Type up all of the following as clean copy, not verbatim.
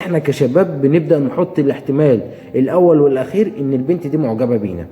احنا كشباب بنبدأ نحط الاحتمال الاول والاخير ان البنت دي معجبة بينا.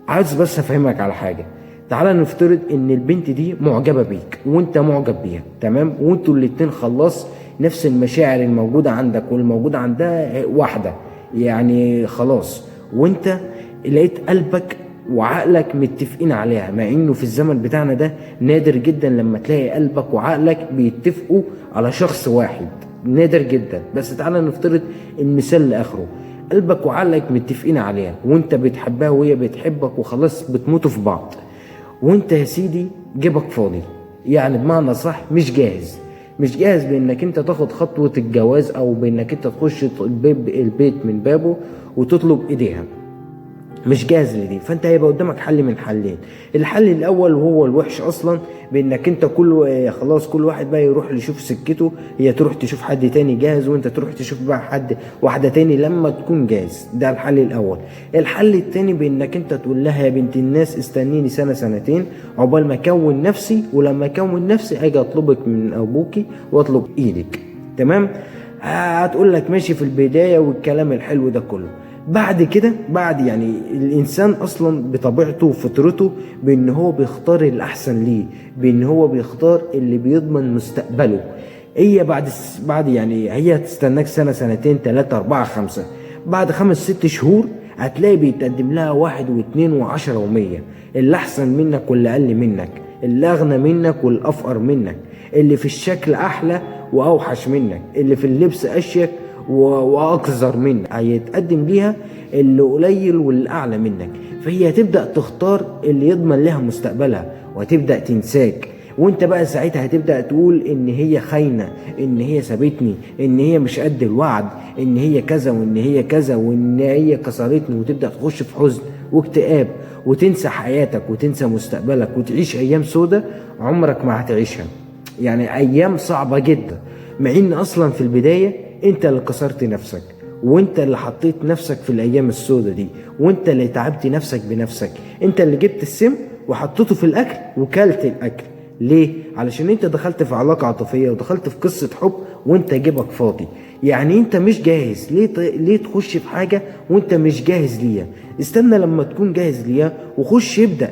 عايز بس افهمك على حاجة. تعالى نفترض ان البنت دي معجبة بيك وانت معجب بيها، تمام، وانتوا الاتنين خلاص نفس المشاعر الموجودة عندك والموجودة عندها واحدة، يعني خلاص، وانت لقيت قلبك وعقلك متفقين عليها، مع انه في الزمن بتاعنا ده نادر جدا لما تلاقي قلبك وعقلك بيتفقوا على شخص واحد، نادر جدا. بس تعالى نفترض المثال لاخره، قلبك وعقلك متفقين عليها وانت بتحبها وهي بتحبك وخلاص بتموتوا في بعض، وانت يا سيدي جيبك فاضي، يعني بمعنى صح مش جاهز، مش جاهز بانك انت تاخد خطوة الجواز او بانك انت تخش البيت من بابه وتطلب ايديها، مش جاهز لدي. فانت هيبقى قدامك حل من حلين. الحل الاول وهو الوحش اصلا، بانك انت خلاص كل واحد بقى يروح يشوف سكته، هي تروح تشوف حد تاني جاهز وانت تروح تشوف بقى واحده تاني لما تكون جاهز. ده الحل الاول. الحل التاني بانك انت تقول لها يا بنت الناس استنيني سنه سنتين عقبال ما اكون نفسي، ولما اكون نفسي اجي اطلبك من ابوكي واطلب ايدك، تمام. هتقول لك ماشي في البدايه والكلام الحلو ده كله. بعد كده، بعد يعني الانسان اصلا بطبيعته وفطرته بان هو بيختار الاحسن ليه، بان هو بيختار اللي بيضمن مستقبله. هي بعد يعني هي هتستناك سنه سنتين ثلاثه اربعه خمسه، بعد 5 6 شهور هتلاقي بيتقدم لها واحد واثنين وعشرة ومية، اللي احسن منك واللي اقل منك، اللي اغنى منك والافقر منك، اللي في الشكل احلى واوحش منك، اللي في اللبس اشيك واقذر منك، هيتقدم ليها اللي قليل واللي اعلى منك. فهي هتبدا تختار اللي يضمن لها مستقبلها وهتبدا تنساك، وانت بقى ساعتها هتبدا تقول ان هي خاينه، ان هي سابتني، ان هي مش قد الوعد، ان هي كذا وان هي كذا وان هي كسرتني، وتبدا تخش في حزن واكتئاب وتنسى حياتك وتنسى مستقبلك وتعيش ايام سودة عمرك ما هتعيشها، يعني ايام صعبه جدا. مع ان اصلا في البدايه انت اللي كسرت نفسك، وانت اللي حطيت نفسك في الايام السوداء دي، وانت اللي تعبت نفسك بنفسك، انت اللي جبت السم وحطيته في الاكل وكلت الاكل. ليه؟ علشان انت دخلت في علاقة عاطفية ودخلت في قصة حب وانت جيبك فاضي. يعني انت مش جاهز. ليه تخش في حاجة وانت مش جاهز ليها؟ استنى لما تكون جاهز ليها وخش ابدأ.